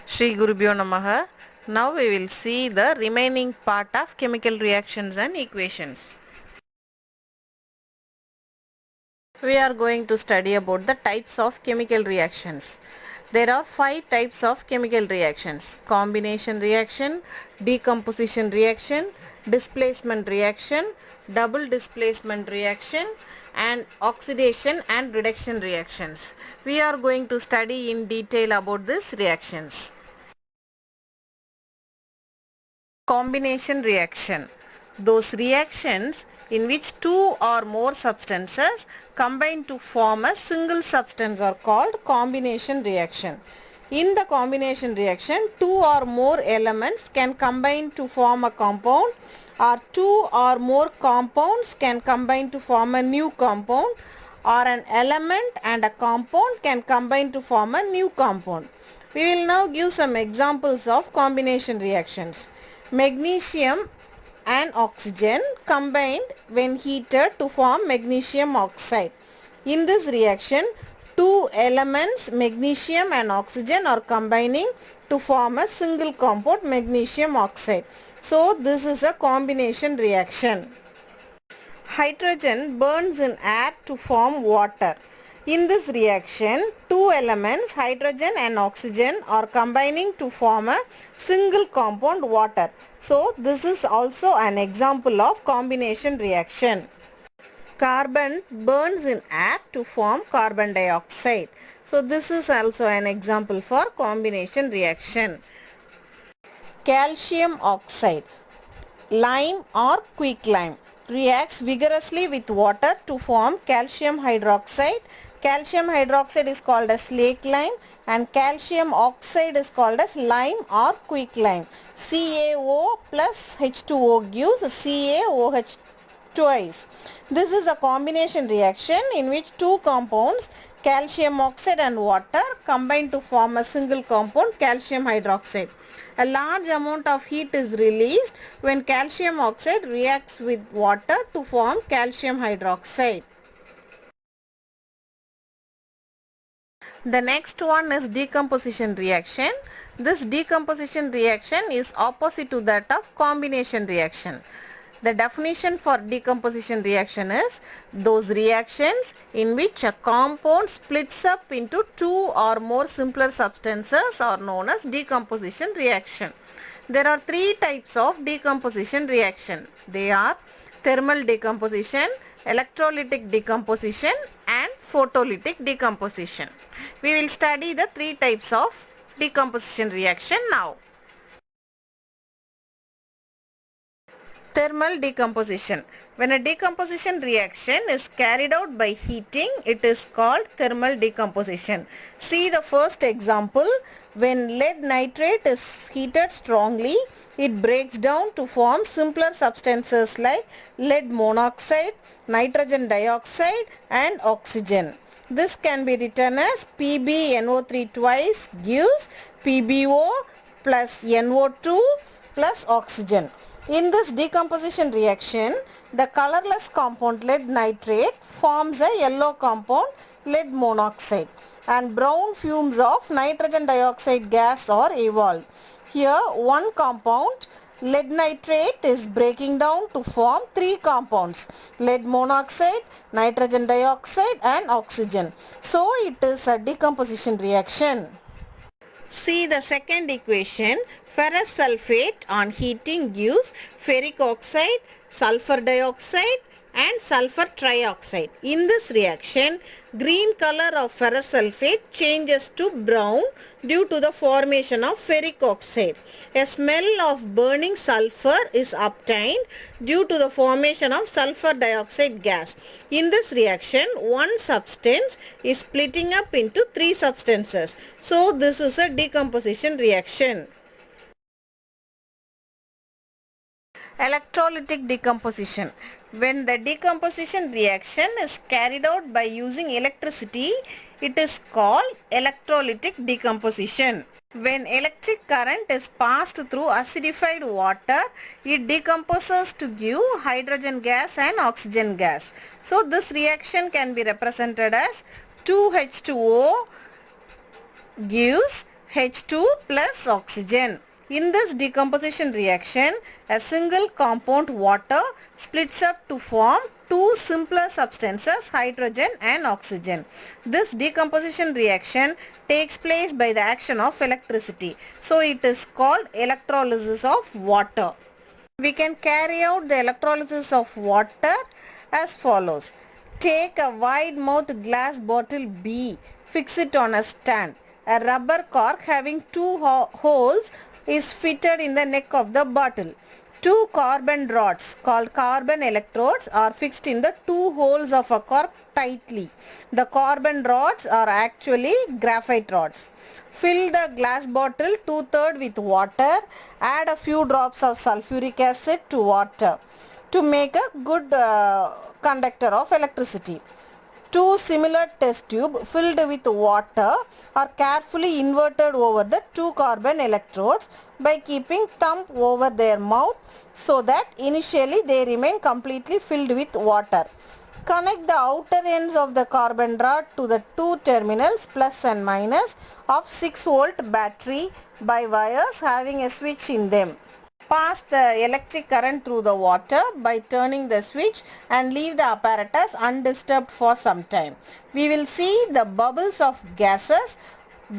Shri Gurubhyo Namaha. Now we will see the remaining part of chemical reactions and equations. We are going to study about the types of chemical reactions. There are 5 types of chemical reactions: combination reaction, decomposition reaction, displacement reaction, double displacement reaction, and oxidation and reduction reactions. We are going to study in detail about these reactions. Combination reaction. Those reactions in which two or more substances combine to form a single substance are called combination reaction. In the combination reaction, two or more elements can combine to form a compound, or two or more compounds can combine to form a new compound, or an element and a compound can combine to form a new compound. We will now give some examples of combination reactions. Magnesium and oxygen combined when heated to form magnesium oxide. In this reaction, two elements magnesium and oxygen are combining to form a single compound magnesium oxide. So this is a combination reaction. Hydrogen burns in air to form water. In this reaction, two elements, hydrogen and oxygen, are combining to form a single compound water. So, this is also an example of combination reaction. Carbon burns in air to form carbon dioxide. So, this is also an example for combination reaction. Calcium oxide, lime or quicklime, reacts vigorously with water to form calcium hydroxide. Calcium hydroxide is called as slake lime and calcium oxide is called as lime or quicklime. CaO plus H2O gives CaOH twice. This is a combination reaction in which two compounds, calcium oxide and water, combine to form a single compound, calcium hydroxide. A large amount of heat is released when calcium oxide reacts with water to form calcium hydroxide. The next one is decomposition reaction. This decomposition reaction is opposite to that of combination reaction. The definition for decomposition reaction is those reactions in which a compound splits up into two or more simpler substances are known as decomposition reaction. There are three types of decomposition reaction. They are thermal decomposition, electrolytic decomposition and photolytic decomposition. We will study the three types of decomposition reaction now. Thermal decomposition. When a decomposition reaction is carried out by heating, it is called thermal decomposition. See the first example. When lead nitrate is heated strongly, it breaks down to form simpler substances like lead monoxide, nitrogen dioxide and oxygen. This can be written as PbNO3 twice gives PbO plus NO2 plus oxygen. In this decomposition reaction, the colorless compound lead nitrate forms a yellow compound lead monoxide and brown fumes of nitrogen dioxide gas are evolved. Here one compound lead nitrate is breaking down to form three compounds: lead monoxide, nitrogen dioxide and oxygen. So it is a decomposition reaction. See the second equation. Ferrous sulfate on heating gives ferric oxide, sulfur dioxide and sulfur trioxide. In this reaction, green color of ferrous sulfate changes to brown due to the formation of ferric oxide. A smell of burning sulfur is obtained due to the formation of sulfur dioxide gas. In this reaction, one substance is splitting up into three substances. So, this is a decomposition reaction. Electrolytic decomposition. When the decomposition reaction is carried out by using electricity, it is called electrolytic decomposition. When electric current is passed through acidified water, it decomposes to give hydrogen gas and oxygen gas. So this reaction can be represented as 2H2O gives H2 plus oxygen. In this decomposition reaction, a single compound water splits up to form two simpler substances, hydrogen and oxygen. This decomposition reaction takes place by the action of electricity. So it is called electrolysis of water. We can carry out the electrolysis of water as follows. Take a wide-mouthed glass bottle B, fix it on a stand. A rubber cork having two holes is fitted in the neck of the bottle. Two carbon rods called carbon electrodes are fixed in the two holes of a cork tightly. The carbon rods are actually graphite rods. Fill the glass bottle 2/3 with water. Add a few drops of sulfuric acid to water to make a good conductor of electricity. Two similar test tubes filled with water are carefully inverted over the two carbon electrodes by keeping thumb over their mouth so that initially they remain completely filled with water. Connect the outer ends of the carbon rod to the two terminals plus and minus of 6-volt battery by wires having a switch in them. Pass the electric current through the water by turning the switch and leave the apparatus undisturbed for some time. We will see the bubbles of gases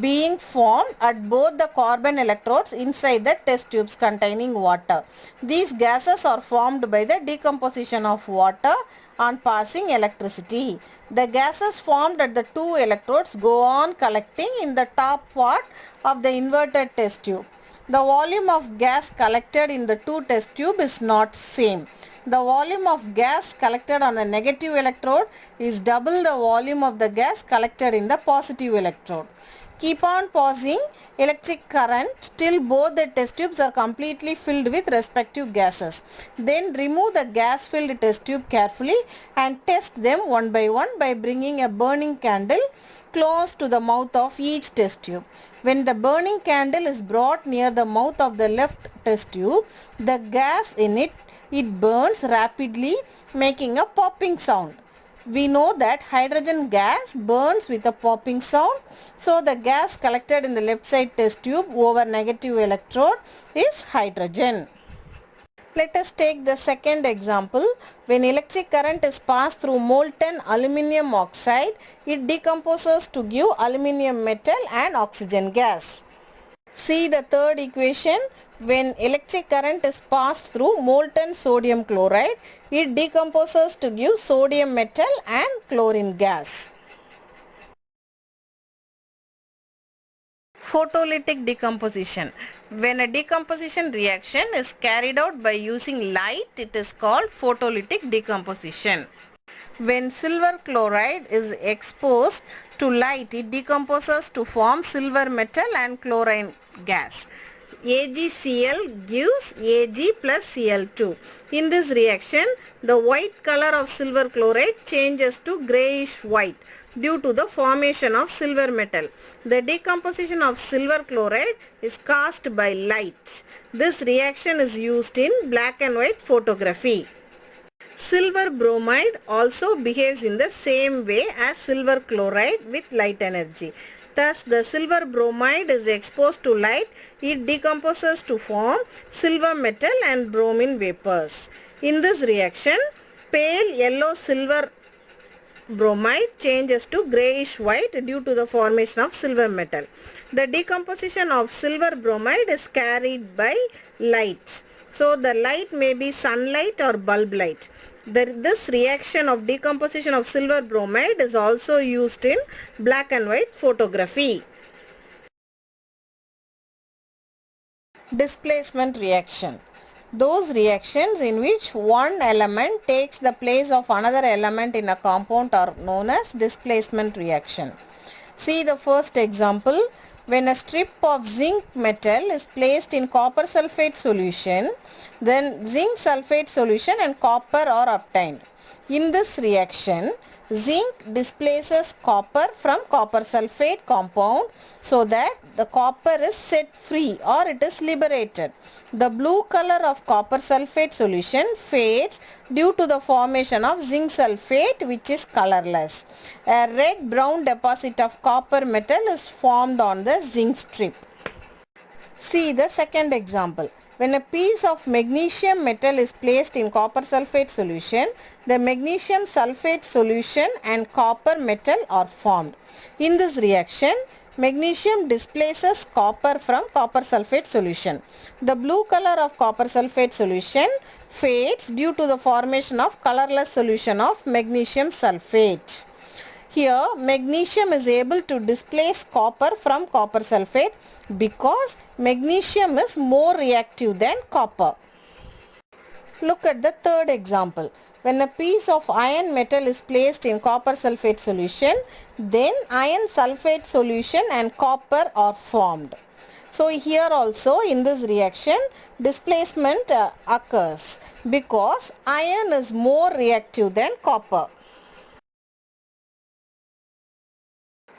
being formed at both the carbon electrodes inside the test tubes containing water. These gases are formed by the decomposition of water on passing electricity. The gases formed at the two electrodes go on collecting in the top part of the inverted test tube. The volume of gas collected in the two test tube is not same. The volume of gas collected on the negative electrode is double the volume of the gas collected in the positive electrode. Keep on passing electric current till both the test tubes are completely filled with respective gases. Then remove the gas filled test tube carefully and test them one by one by bringing a burning candle close to the mouth of each test tube. When the burning candle is brought near the mouth of the left test tube, the gas in it burns rapidly, making a popping sound. We know that hydrogen gas burns with a popping sound, so the gas collected in the left side test tube over negative electrode is hydrogen. Let us take the second example. When electric current is passed through molten aluminium oxide, it decomposes to give aluminium metal and oxygen gas. See the third equation. When electric current is passed through molten sodium chloride, it decomposes to give sodium metal and chlorine gas. Photolytic decomposition. When a decomposition reaction is carried out by using light, it is called photolytic decomposition. When silver chloride is exposed to light, it decomposes to form silver metal and chlorine gas. AgCl gives Ag plus Cl2. In this reaction, the white color of silver chloride changes to grayish white due to the formation of silver metal. The decomposition of silver chloride is caused by light. This reaction is used in black and white photography. Silver bromide also behaves in the same way as silver chloride with light energy. Thus, the silver bromide is exposed to light, it decomposes to form silver metal and bromine vapors. In this reaction, pale yellow silver bromide changes to grayish white due to the formation of silver metal. The decomposition of silver bromide is carried by light. So, the light may be sunlight or bulb light. This reaction of decomposition of silver bromide is also used in black and white photography. Displacement reaction. Those reactions in which one element takes the place of another element in a compound are known as displacement reaction. See the first example. When a strip of zinc metal is placed in copper sulfate solution, then zinc sulfate solution and copper are obtained. In this reaction, Zinc displaces copper from copper sulfate compound so that the copper is set free or it is liberated. The blue color of copper sulfate solution fades due to the formation of zinc sulfate, which is colorless. A red-brown deposit of copper metal is formed on the zinc strip. See the second example. When a piece of magnesium metal is placed in copper sulfate solution, the magnesium sulfate solution and copper metal are formed. In this reaction, magnesium displaces copper from copper sulfate solution. The blue color of copper sulfate solution fades due to the formation of colorless solution of magnesium sulfate. Here, magnesium is able to displace copper from copper sulfate because magnesium is more reactive than copper. Look at the third example. When a piece of iron metal is placed in copper sulfate solution, then iron sulfate solution and copper are formed. So here also in this reaction, displacement occurs because iron is more reactive than copper.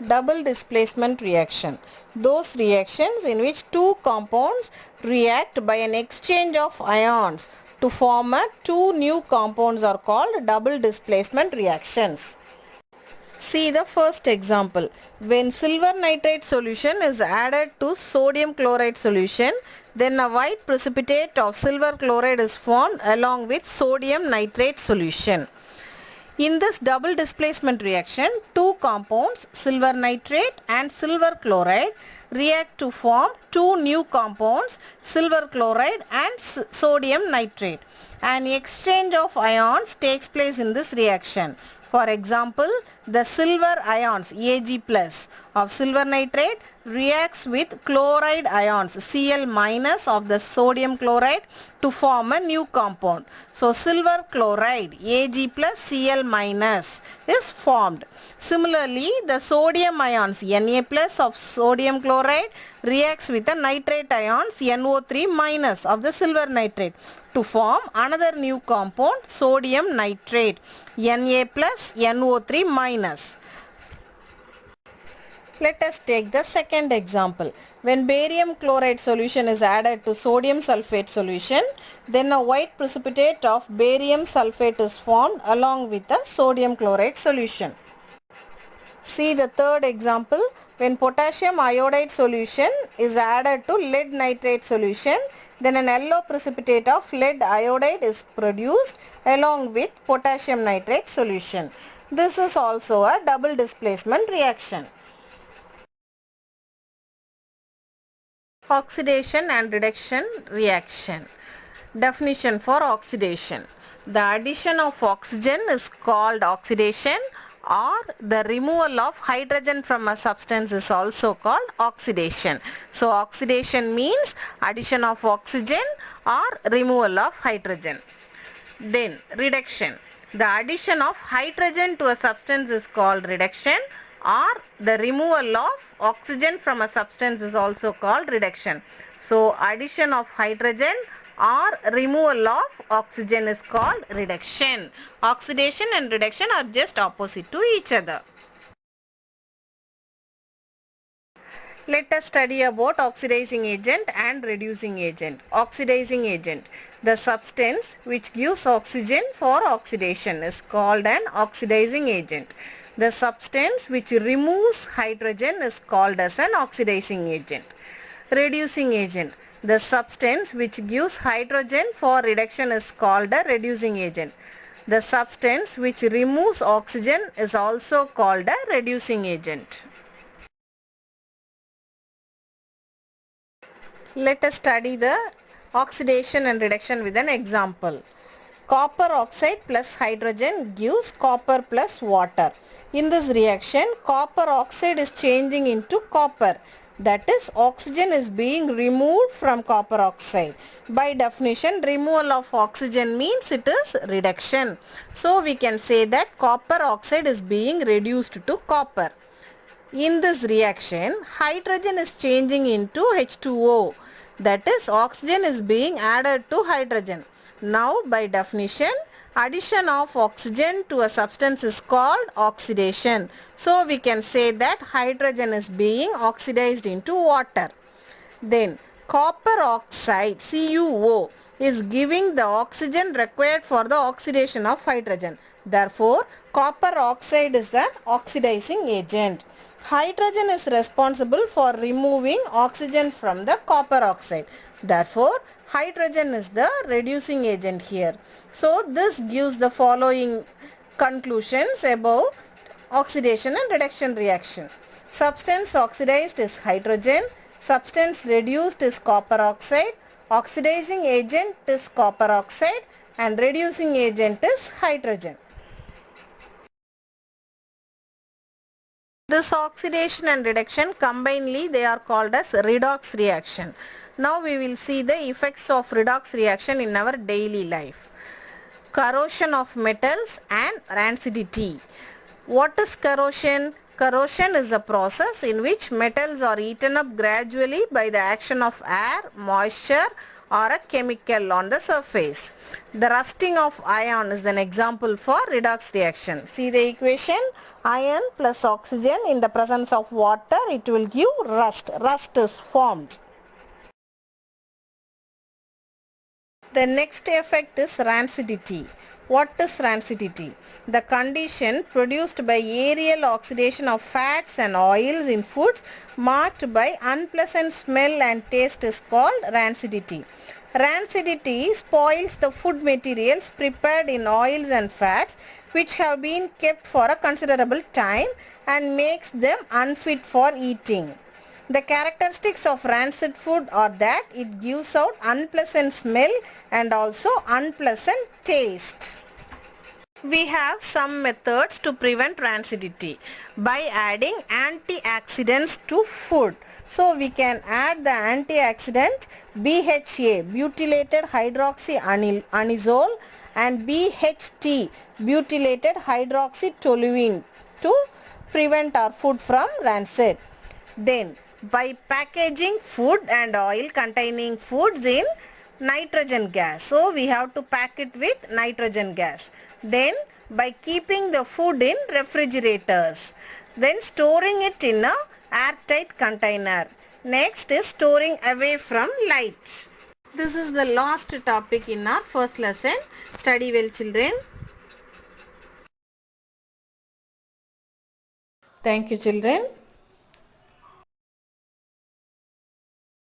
Double displacement reaction. Those reactions in which two compounds react by an exchange of ions to form two new compounds are called double displacement reactions. See the first example. When silver nitrate solution is added to sodium chloride solution, then a white precipitate of silver chloride is formed along with sodium nitrate solution. In this double displacement reaction, two compounds, silver nitrate and silver chloride, react to form two new compounds, silver chloride and sodium nitrate. An exchange of ions takes place in this reaction. For example, the silver ions Ag plus of silver nitrate reacts with chloride ions Cl minus of the sodium chloride to form a new compound. So silver chloride Ag plus Cl minus is formed. Similarly, the sodium ions Na plus of sodium chloride reacts with the nitrate ions NO3 minus of the silver nitrate to form another new compound, sodium nitrate Na plus NO3 minus. Let us take the second example. When barium chloride solution is added to sodium sulfate solution, then a white precipitate of barium sulfate is formed along with the sodium chloride solution. See the third example. When potassium iodide solution is added to lead nitrate solution, then an yellow precipitate of lead iodide is produced along with potassium nitrate solution. This is also a double displacement reaction. Oxidation and reduction reaction. Definition for oxidation. The addition of oxygen is called oxidation, or the removal of hydrogen from a substance is also called oxidation. So oxidation means addition of oxygen or removal of hydrogen. Then reduction. The addition of hydrogen to a substance is called reduction, or the removal of oxygen from a substance is also called reduction. So addition of hydrogen or removal of oxygen is called reduction. Oxidation and reduction are just opposite to each other. Let us study about oxidizing agent and reducing agent. Oxidizing agent. The substance which gives oxygen for oxidation is called an oxidizing agent. The substance which removes hydrogen is called as an oxidizing agent. Reducing agent. The substance which gives hydrogen for reduction is called a reducing agent. The substance which removes oxygen is also called a reducing agent. Let us study the oxidation and reduction with an example. Copper oxide plus hydrogen gives copper plus water. In this reaction, copper oxide is changing into copper. That is, oxygen is being removed from copper oxide. By definition, removal of oxygen means it is reduction. So we can say that copper oxide is being reduced to copper. In this reaction, hydrogen is changing into H2O. That is, oxygen is being added to hydrogen. Now by definition, Addition of oxygen to a substance is called oxidation. So we can say that hydrogen is being oxidized into water. Then copper oxide CuO is giving the oxygen required for the oxidation of hydrogen. Therefore, copper oxide is the oxidizing agent. Hydrogen is responsible for removing oxygen from the copper oxide. Therefore, hydrogen is the reducing agent here. So, this gives the following conclusions about oxidation and reduction reaction. Substance oxidized is hydrogen. Substance reduced is copper oxide. Oxidizing agent is copper oxide and reducing agent is hydrogen. This oxidation and reduction combinedly they are called as redox reaction. Now we will see the effects of redox reaction in our daily life. Corrosion of metals and rancidity. What is corrosion? Corrosion is a process in which metals are eaten up gradually by the action of air, moisture or a chemical on the surface. The rusting of iron is an example for redox reaction. See the equation, iron plus oxygen in the presence of water, it will give rust. Rust is formed. The next effect is rancidity. What is rancidity? The condition produced by aerial oxidation of fats and oils in foods marked by unpleasant smell and taste is called rancidity. Rancidity spoils the food materials prepared in oils and fats which have been kept for a considerable time and makes them unfit for eating. The characteristics of rancid food are that it gives out unpleasant smell and also unpleasant taste. We have some methods to prevent rancidity by adding antioxidants to food. So we can add the antioxidant BHA, butylated hydroxyanisole, and BHT, butylated hydroxytoluene, to prevent our food from rancid. Then by packaging food and oil containing foods in nitrogen gas. So we have to pack it with nitrogen gas. Then by keeping the food in refrigerators. Then storing it in a airtight container. Next is storing away from light. This is the last topic in our first lesson. Study well, children. Thank you, children.